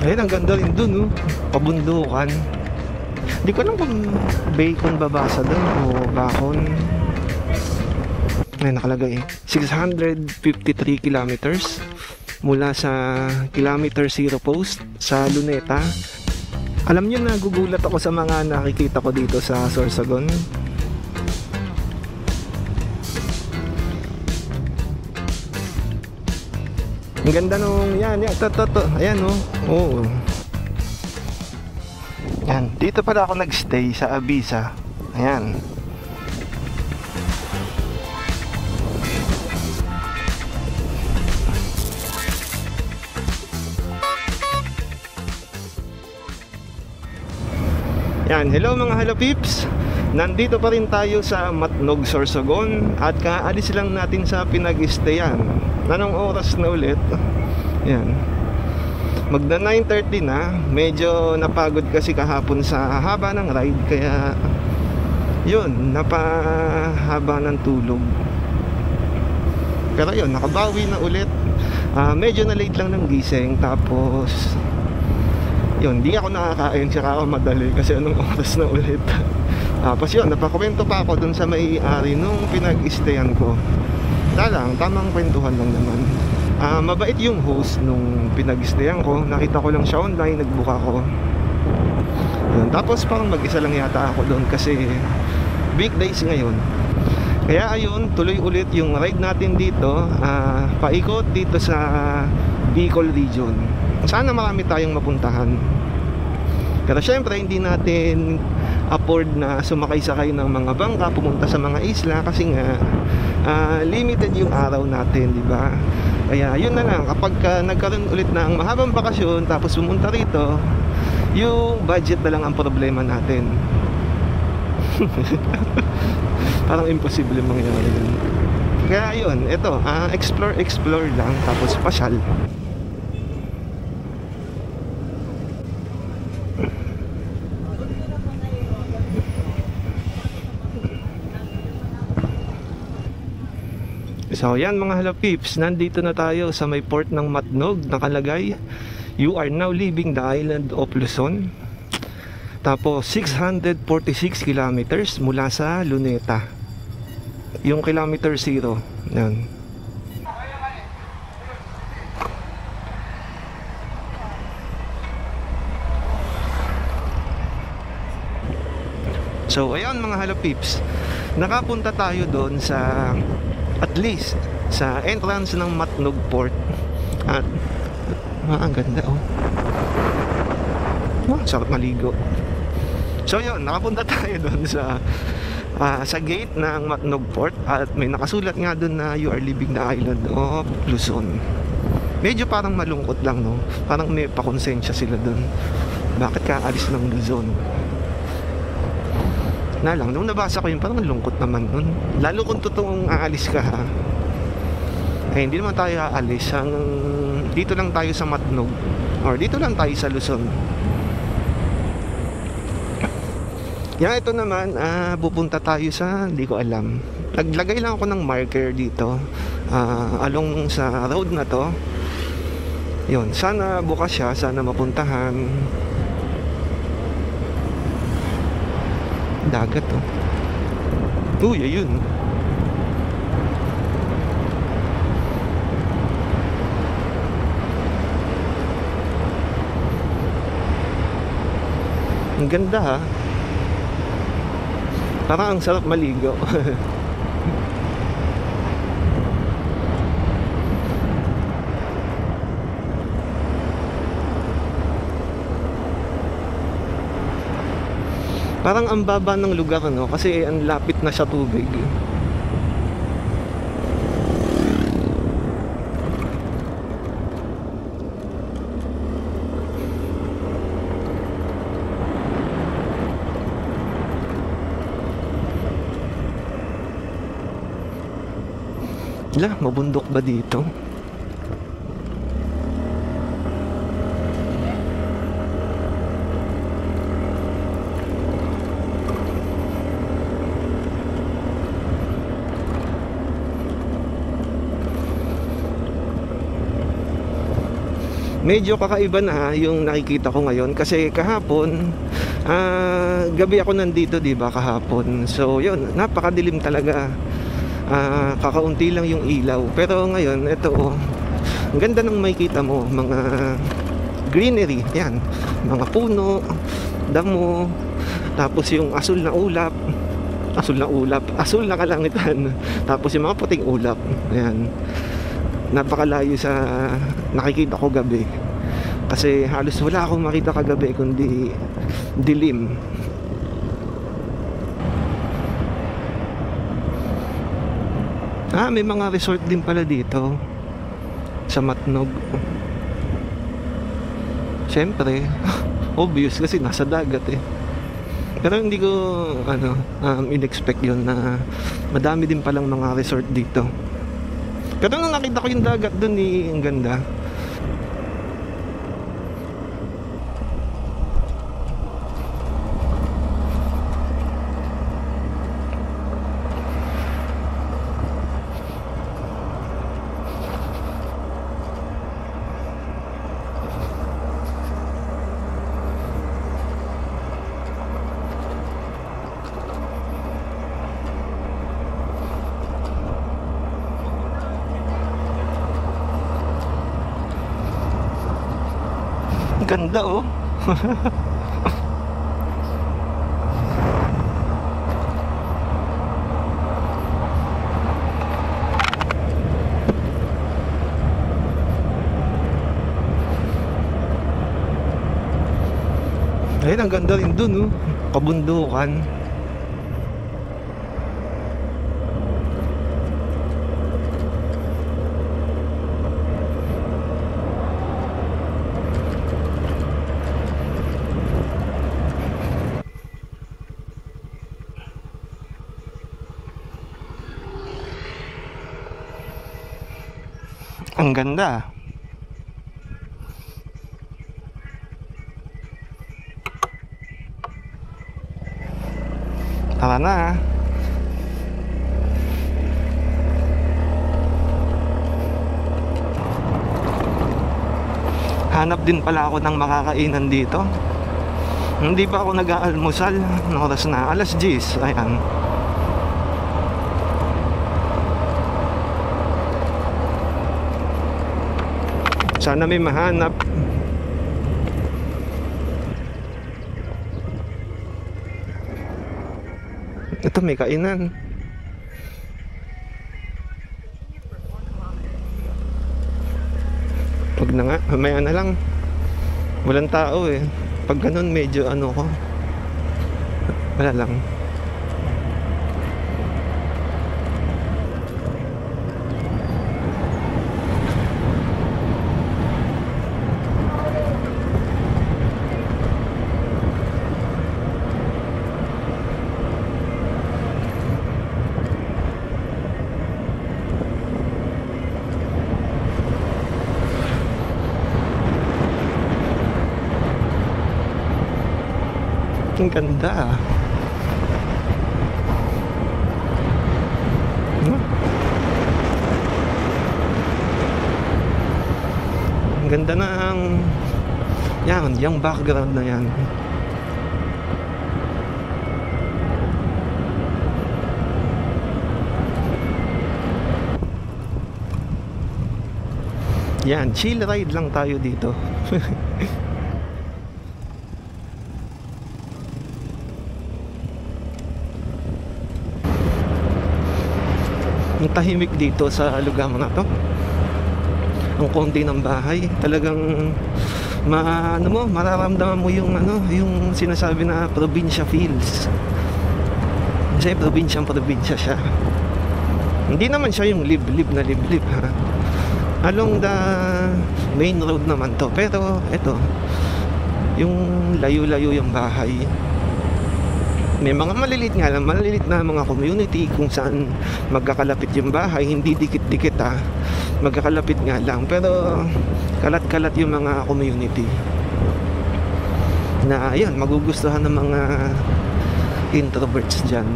Ayun, ang ganda rin dun, oh. Pabundukan. Hindi ko alam kung bacon babasa dun o bakon. Ayun, nakalagay 653 kilometers mula sa kilometer 0 post sa Luneta. Alam nyo, nagugulat ako sa mga nakikita ko dito sa Sorsogon. Ang ganda nung yan, ayan, oh. Oo. Yan, dito pala ako nagstay sa Abisa. Ayan. Yan, hello mga halopips. Nandito pa rin tayo sa Matnog, Sorsogon at kaalis lang natin sa pinag-stayan. Anong oras na ulit? Yan. Magna 9:30 na. Medyo napagod kasi kahapon sa haba ng ride, kaya yun, napahaba ng tulog. Pero yun, nakabawi na ulit. Medyo na late lang ng gising. Tapos yun, di ako nakakain, tsaka ako madali kasi anong oras na ulit. Tapos yun, napakwento pa ako dun sa may-ari nung pinag-stayan ko. Lang, tamang kwentuhan lang naman. Mabait yung host nung pinag-stayan ko. Nakita ko lang siya online, nagbuka ko. Yun. Tapos parang mag-isa lang yata ako doon kasi weekdays ngayon. Kaya ayun, tuloy ulit yung ride natin dito. Paikot dito sa Bicol region. Sana marami tayong mapuntahan. Pero syempre hindi natin afford na sumakay-sakay ng mga bangka pumunta sa mga isla kasi nga limited yung araw natin, di ba? Kaya yun na lang, kapag nagkaroon ulit ng mahabang bakasyon tapos pumunta rito, yung budget na lang ang problema natin. Parang imposible mangyari yun. Kaya yun, eto, explore lang tapos pasyal. So yan mga halopips, nandito na tayo sa may port ng Matnog. Nakalagay, you are now leaving the island of Luzon. Tapos 646 kilometers mula sa Luneta. Yung kilometer 0. Yan. So ayan mga halopips, nakapunta tayo doon sa, at least sa entrance ng Matnog Port. At ang ganda, oh. Sarap maligo. So yun, nakapunta tayo doon sa gate ng Matnog Port. At may nakasulat nga doon na you are leaving the island of Luzon. Medyo parang malungkot lang, no? Parang may pakonsensya sila doon. Bakit ka alis ng Luzon? Na lang, nung nabasa ko yun, parang lungkot naman nun. Lalo kung totoong aalis ka, ha? Eh, hindi naman tayo aalis. Dito lang tayo sa Matnog. Or dito lang tayo sa Luzon. Yan, ito naman, pupunta tayo sa, hindi ko alam. Naglagay lang ako ng marker dito. Along sa road na to. Yun, sana bukas siya, sana mapuntahan. Dagat, oh. Uy, ayun. Ang ganda, ha. Parang ang sarap maligo. Parang ang baba ng lugar, no? Kasi ang lapit na sa tubig. Wala, mabundok ba dito? medyo kakaiba na yung nakikita ko ngayon kasi kahapon gabi ako nandito, di ba, kahapon. So yun, napakadilim talaga. Kakaunti lang yung ilaw. Pero ngayon, ito ang ganda ng makikita mo, mga greenery, yan, mga puno, damo, tapos yung asul na kalangitan, tapos yung mga puting ulap, yan. Napakalayo sa nakikita ko gabi kasi halos wala akong makita kagabi kundi dilim. May mga resort din pala dito sa Matnog. Siyempre obvious kasi nasa dagat eh. Pero hindi ko in-expect yun na madami din palang mga resort dito. Pero nung nakita ko yung dagat dun ang ganda. Ganda oh. Ayun, ang ganda rin dun oh. Kabundukan. Ang ganda. Tara na. Hanap din pala ako ng makakainan dito. Hindi pa ako nag-aalmusal. Anong oras na? 10:00. Ayan. Sana may mahanap. Ito may kainan. Wag na nga, mamaya na lang. Walang tao eh. Pag ganun medyo ko. Wala lang. Ang ganda. Ang ganda ng yung background na yan. Yan, chill ride lang tayo dito. Ang tahimik dito sa lugar na to. Ang konti ng bahay, talagang mararamdaman mo yung yung sinasabi na probinsya feels. Kasi probinsya siya. Hindi naman siya yung liblib na liblib ha. Along the main road naman to, pero ito yung layo-layo yung bahay. May mga maliliit na mga community kung saan magkakalapit yung bahay, hindi dikit-dikit magkakalapit nga lang, pero kalat-kalat yung mga community na ayun, magugustuhan ng mga introverts dyan.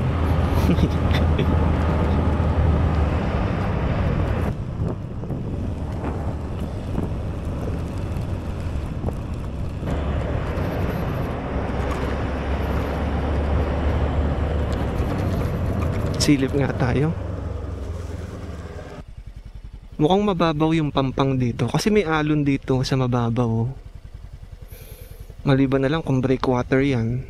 Silip nga tayo. Mukhang mababaw yung Pampang dito kasi may alon dito sa mababaw. Maliban na lang kung breakwater yan.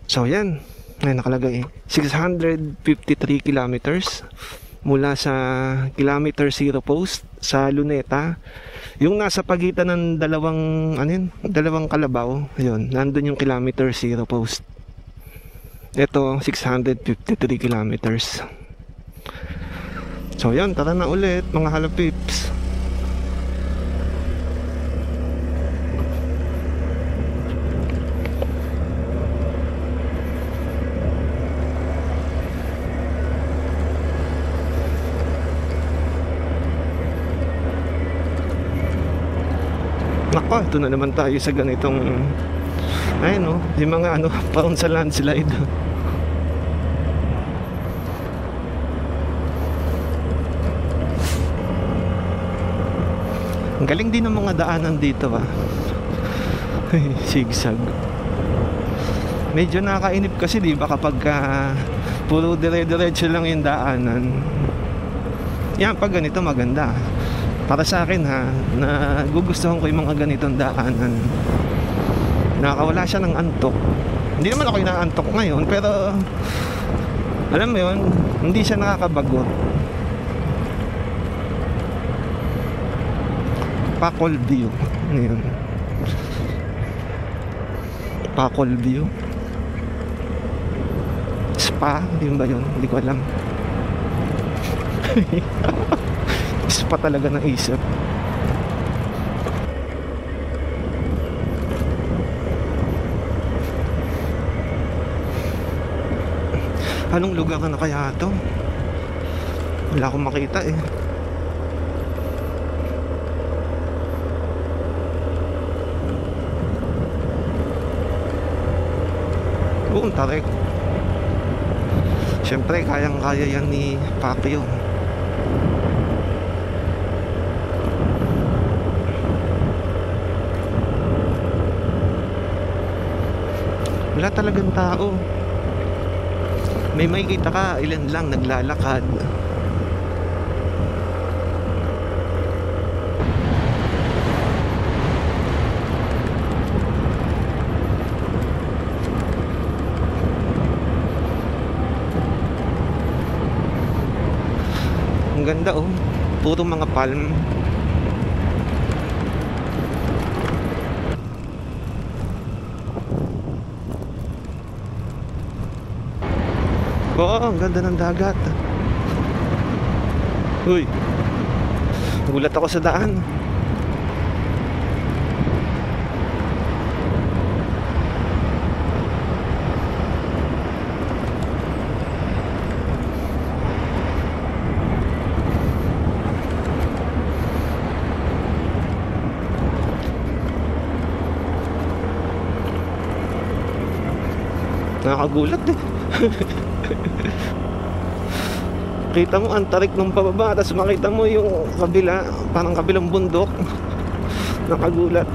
So yan, ay nakalagay 653 kilometers mula sa kilometer zero post sa Luneta. Yung nasa pagitan ng dalawang kalabaw, yun, nandun yung kilometer zero post. Ito 653 kilometers. So yan, tara na ulit mga halapips. Nako, ito na naman tayo sa ganitong ayun, yung mga prone sa landslide. Ang galing din ng mga daanan dito sigsag. Medyo nakakainip kasi di ba kapag puro dire-diretso lang yung daanan. Yan, pag ganito maganda. Para sa akin nagugustuhan ko yung mga ganitong daanan. Nakakawala siya ng antok. Hindi naman ako inaantok ngayon, pero alam mo yun, hindi siya nakakabagot. Pacol View. Ano yun? Pacol View. Spa, yun ba yun? Hindi ko alam. Spa talaga ng isip. Anong lugar na kaya ito? Wala akong makita eh. Oo, tarik. Siyempre, kayang-kaya yan ni Pacquiao. Wala talagang tao. May makikita ka, ilan lang naglalakad. Ang ganda puro mga palm. Oo, ang ganda ng dagat. Uy, gulat ako sa daan. Nakakagulat eh. Kita mo ang tarik ng pababa, tapos makita mo yung kabila, parang kabilang bundok. Nakagulat.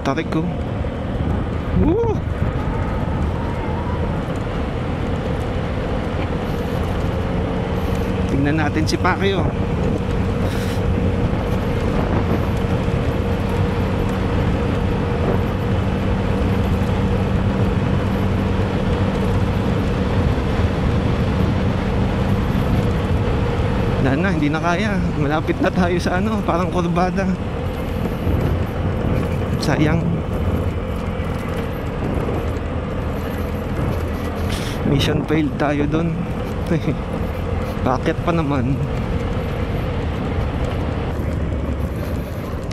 Tarik ko. Woo! Tingnan natin si Pacquiao. Na, hindi na kaya. Malapit na tayo sa parang kurbada. Sayang. Mission failed tayo dun. Bakit pa naman?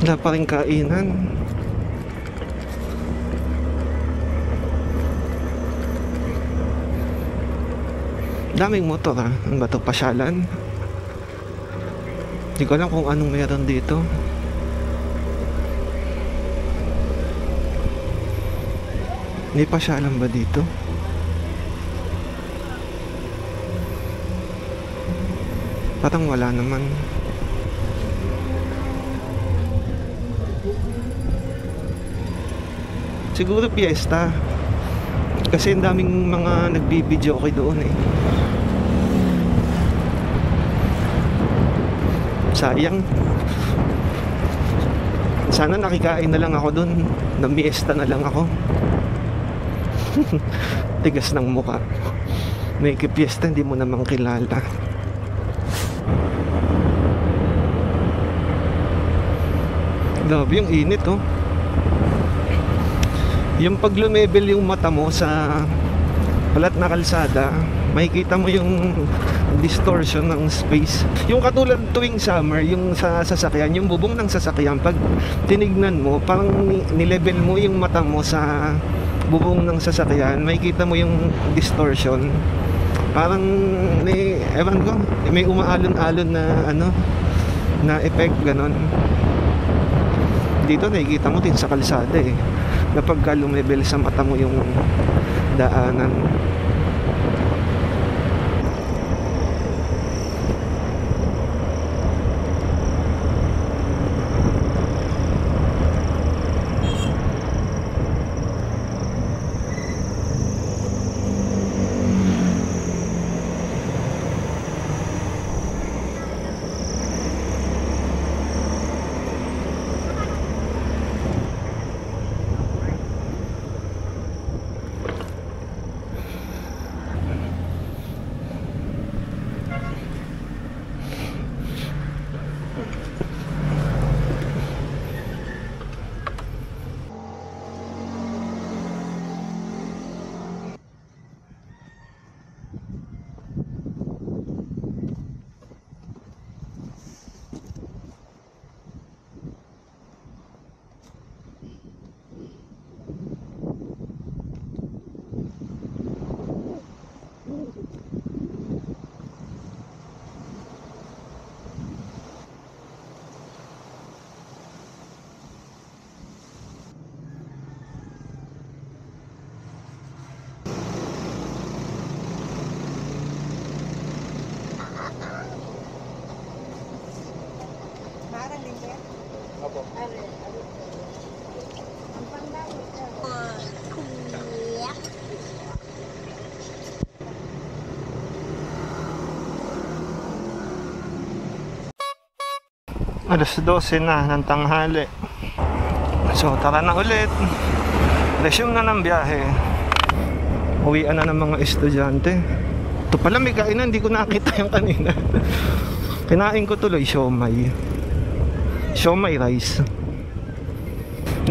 Wala pa rin kainan. Daming motor Ano ba ito? Pasyalan? Hindi ko alam kung anong meron dito. May pasyalan ba dito? Parang wala naman. Siguro piyesta. Kasi ang daming mga nagbibideo okay doon eh. Sayang. Sana nakikain na lang ako doon. Namiesta na lang ako. Tigas ng mukha. May kipiesta hindi mo namang kilala. Grabe yung init oh. Yung pag lumebel yung mata mo sa palat na kalsada, makikita mo yung distortion ng space. Yung katulad tuwing summer, yung sa sasakyan, yung bubong ng sasakyan, pag tinignan mo, parang nilevel mo yung mata mo sa bubong ng sasakyan, makikita mo yung distortion. Parang may, ewan ko, may umaalon-alon na ano, na effect, ganon. Dito nakikita mo din sa kalsada eh, kapag lumebel sa mata mo yung daanan. Alas 12 na ng tanghali. So tara na ulit. Resume na ng biyahe. Uwian na ng mga estudyante. Ito pala may kainan, hindi ko nakita yung kanina. Kinain ko tuloy siomay. Siomay rice.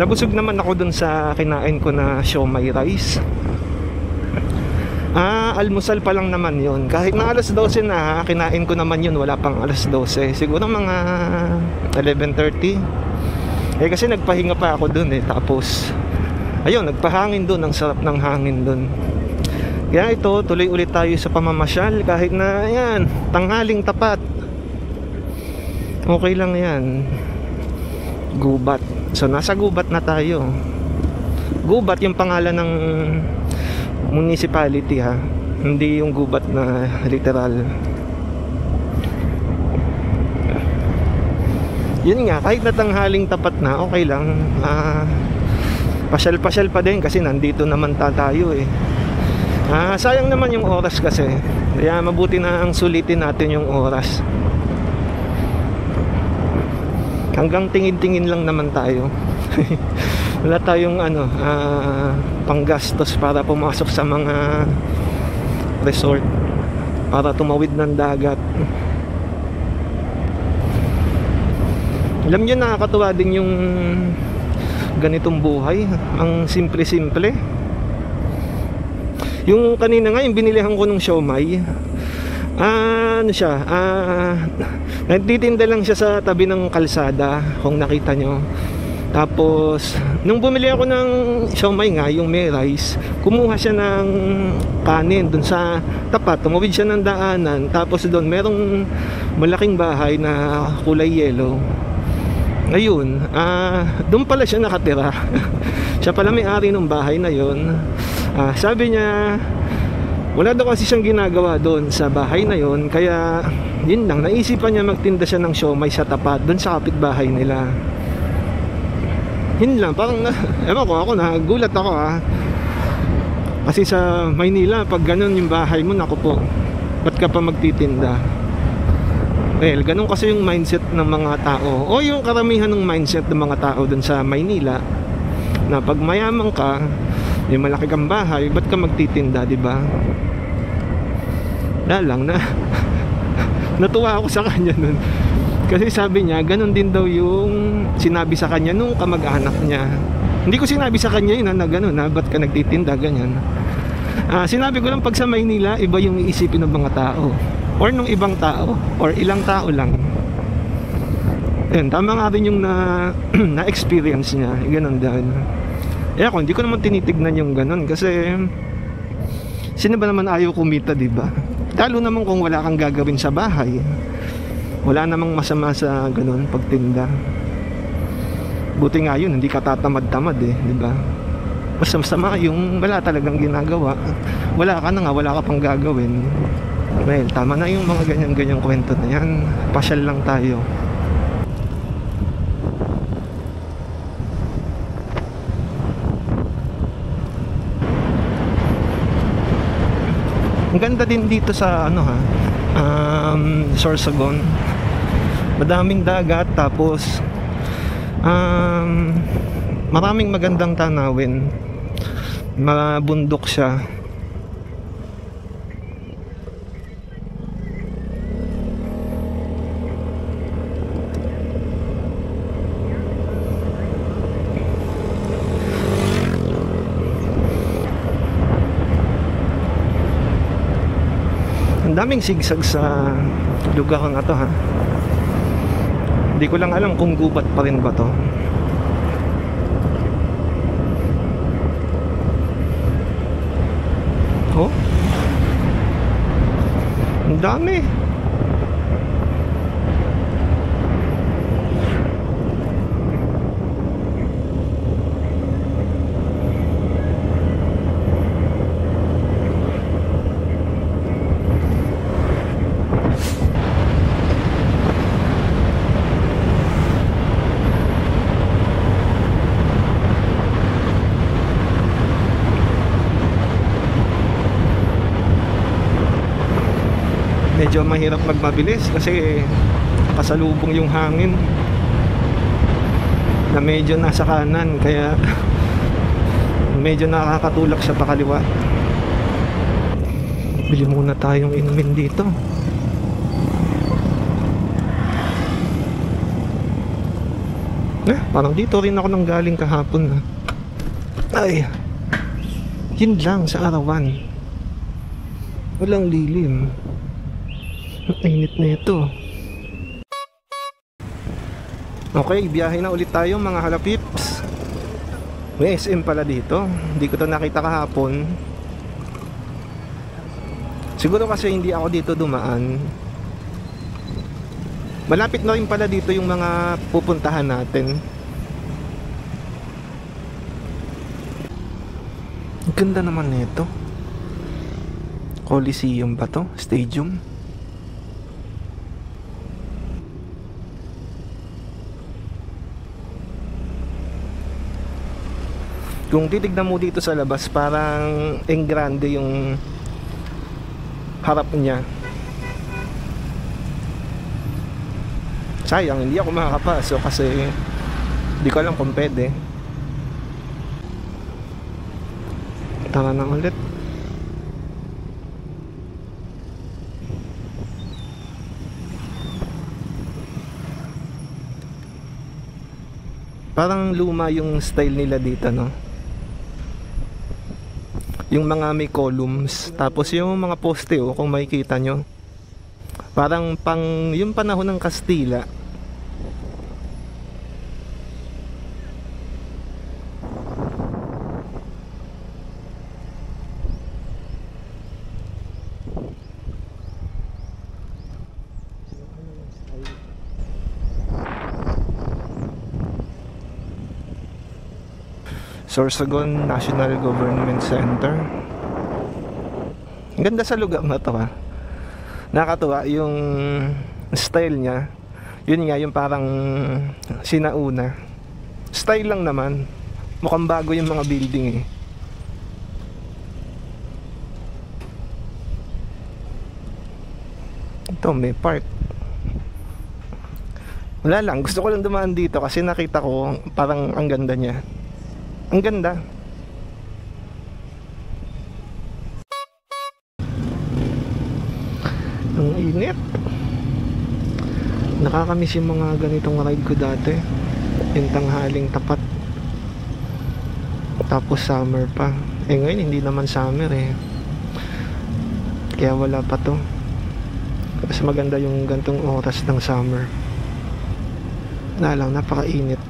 Nabusog naman ako dun sa kinain ko na siomay rice. Almusal pa lang naman yun. Kahit na alas 12 na, kinain ko naman yun. Wala pang alas 12. Siguro mga 11:30. Eh kasi nagpahinga pa ako dun eh. Tapos ayun, nagpahangin dun. Ang sarap ng hangin dun. Kaya ito, tuloy ulit tayo sa pamamasyal. Kahit na yan, tanghaling tapat, okay lang yan. Gubat. So nasa Gubat na tayo. Gubat yung pangalan ng municipality ha, hindi yung Gubat na literal. Yun nga, kahit na tanghaling tapat na, okay lang. Pasyal-pasyal pa din kasi nandito naman tayo eh. Sayang naman yung oras kasi. Kaya mabuti na ang sulitin natin yung oras. Hanggang tingin-tingin lang naman tayo. Wala tayong panggastos para pumasok sa mga resort, para tumawid ng dagat. Alam nyo, nakakatuwa din yung ganitong buhay. Ang simple-simple. Yung kanina nga, yung binilihan ko ng siomay, ano siya, nagtitinda lang siya sa tabi ng kalsada, kung nakita nyo. Tapos nung bumili ako ng siomay nga, yung may rice, kumuha siya ng kanin dun sa tapat, tumawid siya ng daanan. Tapos doon merong malaking bahay na kulay yellow. Ayun, doon pala siya nakatira. Siya pala may-ari ng bahay na yon. Sabi niya Wala daw kasi siyang ginagawa doon sa bahay na yon, kaya yun lang, naisipan niya magtinda siya ng siomai sa tapat doon sa kapitbahay nila. Yun lang, parang ewan ko, ako nagulat ako kasi sa Maynila pag ganun yung bahay mo, naku po, ba't ka pa magtitinda? Well, ganun kasi yung mindset ng mga tao, o yung karamihan ng mindset ng mga tao doon sa Maynila, na pag mayaman ka, may malaki kang bahay, ba't ka magtitinda, di ba? Lang na natuwa ako sa kanya nun, kasi sabi niya ganun din daw yung sinabi sa kanya nung kamag-anak niya. Hindi ko sinabi sa kanya yun na ganun ba't ka nagtitinda, ganyan. Sinabi ko lang pag sa Maynila iba yung iisipin ng mga tao or nung ibang tao or ilang tao lang. Ayun, tama nga rin yung na-experience niya, ganun dahil ako hindi ko naman tinitignan yung ganun, kasi sino ba naman ayaw kumita, diba? Lalo naman kung wala kang gagawin sa bahay, wala namang masama sa ganun pagtinda. Buti nga yun, hindi ka tatamad-tamad diba? Mas masama yung wala talagang ginagawa, wala ka na nga, wala ka pang gagawin. Well, tama na yung mga ganyan-ganyang kwento na yan, pasyal lang tayo. Ang ganda din dito sa Sorsogon. Madaming dagat, tapos maraming magandang tanawin. Mabundok siya. Daming sigsag sa lugar nga to Hindi ko lang alam kung gubat pa rin ba to. Oh, ang dami. Medyo mahirap magmabilis kasi pasalubong yung hangin na medyo nasa kanan, kaya medyo nakakatulak siya pakaliwa. Bili muna tayong inumin dito. Parang dito rin ako nang galing kahapon Ay, yun lang sa arawan, walang lilim. Init na ito. Okay, biyahe na ulit tayo mga halapips. May SM pala dito, hindi ko to nakita kahapon. Siguro kasi hindi ako dito dumaan. Malapit na rin pala dito yung mga pupuntahan natin. Ang ganda naman nito. Coliseum ba to? Stadium? Kung titignan mo dito sa labas, parang engrande yung harap niya. Sayang, hindi ako makakapasok kasi hindi ko alam kung pwede. Tara na ulit. Parang luma yung style nila dito, no? Yung mga may columns, tapos yung mga poste, kung makikita nyo, parang pang yung panahon ng Kastila. Sorsogon National Government Center. Ang ganda sa lugar na to ha. Nakakatuwa yung style niya. Yun nga yung parang sinauna. Style lang naman. Mukhang bago yung mga building eh. Ito may park. Wala lang, gusto ko lang dumaan dito kasi nakita ko parang ang ganda niya. Ang ganda. Ang init. Nakakamiss yung mga ganitong ride ko dati. Yung tanghaling tapat. Tapos summer pa. Eh ngayon hindi naman summer eh. Kaya wala pa to. Mas maganda yung gantong oras ng summer. Na lang, napakainit.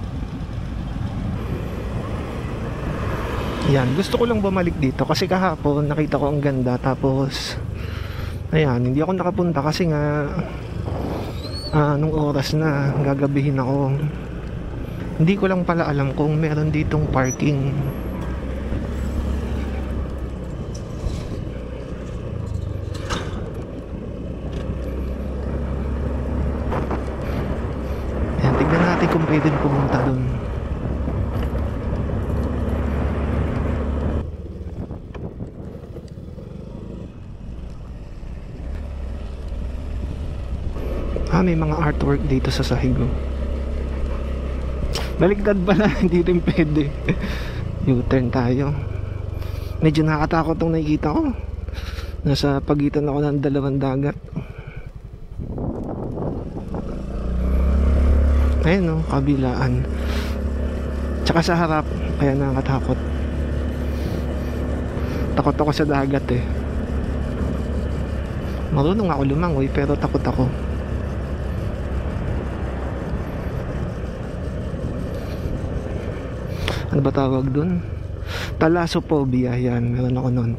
Yan, gusto ko lang bumalik dito kasi kahapon nakita ko ang ganda. Tapos ayan, hindi ako nakapunta kasi nga nung oras na gagabihin ako. Hindi ko lang pala alam kung meron ditong parking. Ayan, tignan natin kung pwede pumunta dun. May mga artwork dito sa sahig. Baligtad pala, hindi rin pwede. U-turn tayo. Medyo nakakatakot tong nakikita ko. Nasa pagitan ako ng dalawang dagat. Ayun kabilaan. Tsaka sa harap, kaya nakakatakot. Takot ako sa dagat eh. Marunong ako lumangoy pero takot ako. Ano ba tawag dun? Thalassophobia, yan, meron ako nun.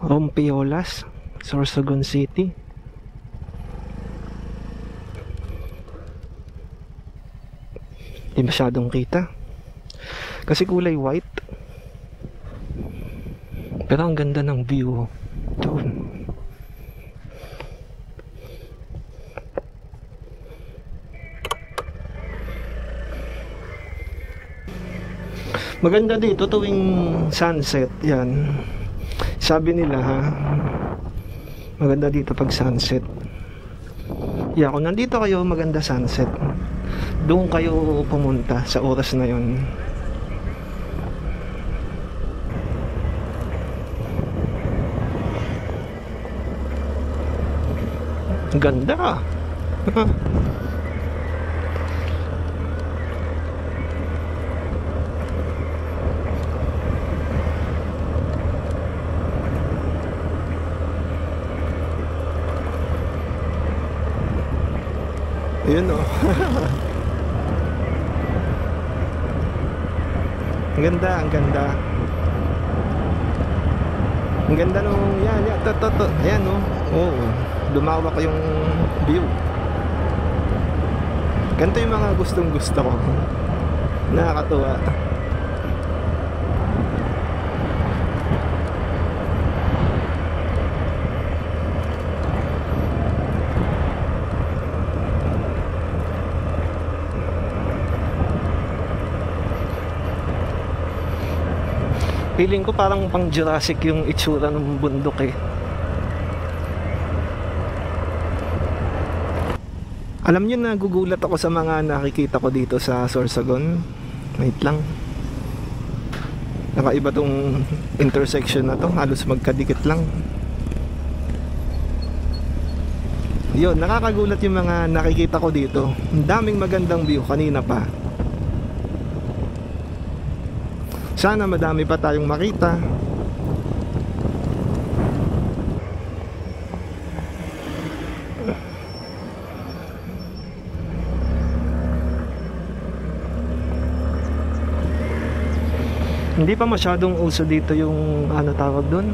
Rompiolas, Sorsogon City. Di masyadong kita kasi kulay white, pero ang ganda ng view doon. Maganda dito tuwing sunset. Yan, sabi nila ha, maganda dito pag sunset. Yeah, kung nandito kayo maganda sunset, doon kayo pumunta sa oras na yon. Ganda. Yun ang ganda, ang ganda. Ang ganda nung yan, ayan oo, lumawak yung view. Ganito yung mga gustong gusto ko. Nakakatuwa. Feeling ko parang pang Jurassic yung itsura ng bundok eh. Alam niyo, nagugulat ako sa mga nakikita ko dito sa Sorsogon. Wait lang. Nakaiba tong intersection na to, halos magkadikit lang. Yun, nakakagulat yung mga nakikita ko dito. Ang daming magandang view kanina pa. Sana madami pa tayong makita. Hindi pa masyadong uso dito yung ano tawag doon,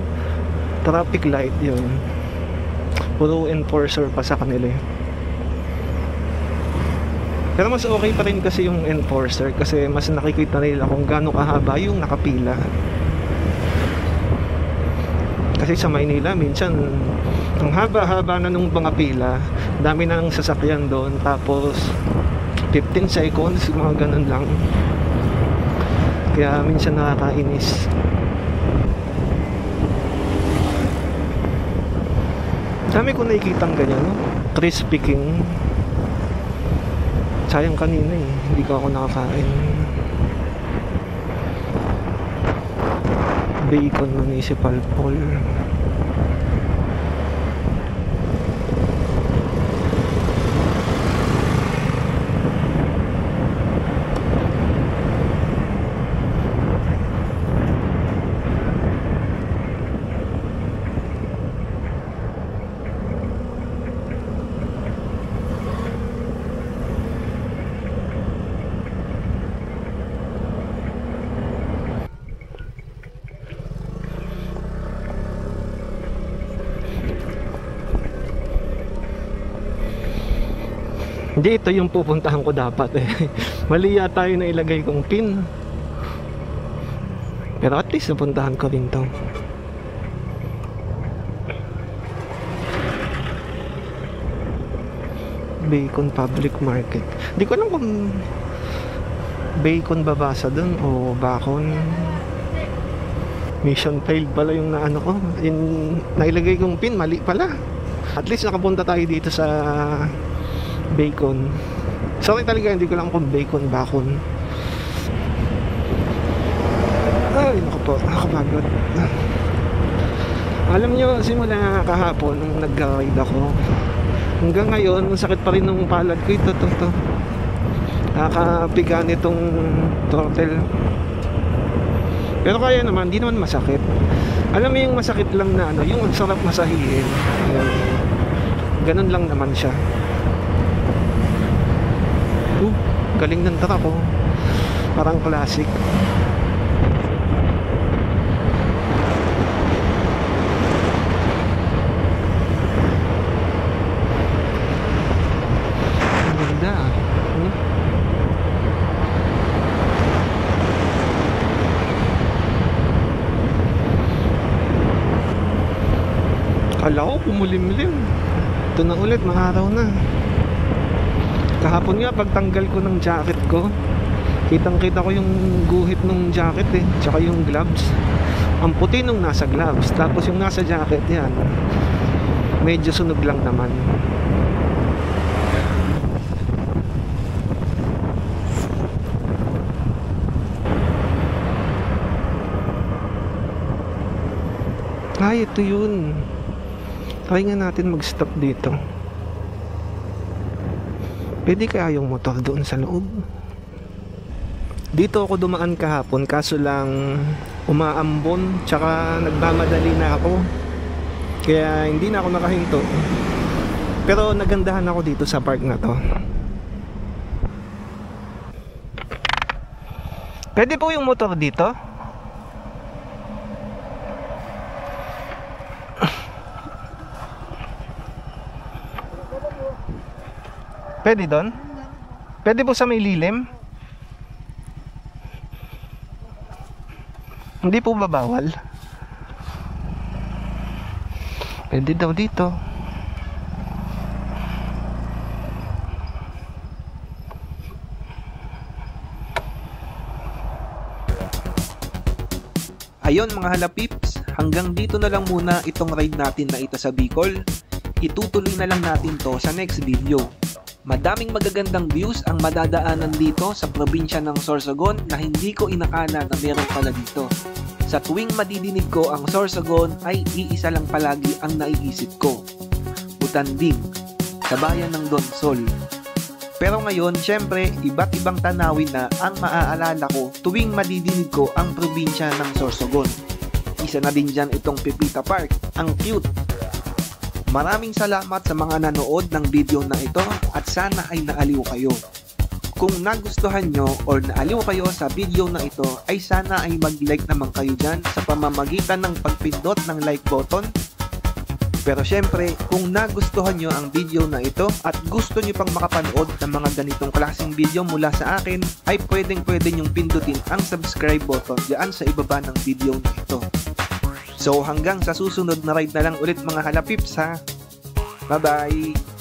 traffic light. Yun, puro enforcer pa sa kanila eh. Pero mas okay pa rin kasi yung enforcer kasi mas nakikita nila kung gaano kahaba yung nakapila. Kasi sa Maynila minsan ang haba-haba na nung mga pila, dami na ng sasakyan doon, tapos 15 seconds, mga ganun lang. Kaya minsan nakakainis. Dami ko nakikitang ganyan, no? Crispy King. Sayang kanina eh, hindi ko ako nakakain. Bacon Municipal Mall. Hindi, ito yung pupuntahan ko dapat eh. Mali yata yung nailagay kong pin. Pero at least napuntahan ko rin to. Bacon Public Market. Hindi ko alam kung bacon babasa dun o bacon. Mission failed pala yung naano ko. Yung nailagay kong pin, mali pala. At least nakapunta tayo dito sa bacon. Sorry talaga, hindi ko lang kung bacon, bacon. Ay, naku po, nakapagod. Alam nyo, simula kahapon nung nag-ride ako, hanggang ngayon, sakit pa rin ng palad ko. Ito. Nakakapiga nitong throttle. Pero kaya naman, di naman masakit. Alam mo yung masakit lang na ano, yung sarap masahihin. Ganun lang naman siya. Galing ng truck ko. Parang classic. Ang ganda. Kala ko kumulimlim. Ito na ulit, maaraw na. Kahapon nga, pagtanggal ko ng jacket ko, kitang-kita ko yung guhit ng jacket eh, tsaka yung gloves. Ang puti nung nasa gloves, tapos yung nasa jacket, yan, medyo sunog lang naman. Ay, ito yun. Try nga natin mag-stop dito. Pwede kaya yung motor doon sa loob? Dito ako dumaan kahapon, kaso lang umaambon, tsaka nagmamadali na ako. Kaya hindi na ako nakahinto. Pero nagandahan ako dito sa park na to. Pwede po yung motor dito? Pwede doon? Pwede po sa may lilim? Hindi po ba bawal? Pwede daw dito. Ayon mga halapips, hanggang dito na lang muna itong ride natin na ito sa Bicol. Itutuloy na lang natin to sa next video. Madaming magagandang views ang madadaanan dito sa probinsya ng Sorsogon na hindi ko inakala na meron pala dito. Sa tuwing madidinig ko ang Sorsogon ay iisa lang palagi ang naiisip ko. Butanding, sa bayan ng Donsol. Pero ngayon, syempre, iba't ibang tanawin na ang maaalala ko tuwing madidinig ko ang probinsya ng Sorsogon. Isa na din dyan itong Pepita Park, ang cute. Maraming salamat sa mga nanood ng video na ito at sana ay naaliw kayo. Kung nagustuhan nyo or naaliw kayo sa video na ito ay sana ay mag-like naman kayo dyan sa pamamagitan ng pagpindot ng like button. Pero syempre, kung nagustuhan nyo ang video na ito at gusto nyo pang makapanood ng mga ganitong klaseng video mula sa akin, ay pwede nyong pindutin ang subscribe button dyan sa ibaba ng video na ito. So hanggang sa susunod na ride na lang ulit mga halapips ha. Bye-bye!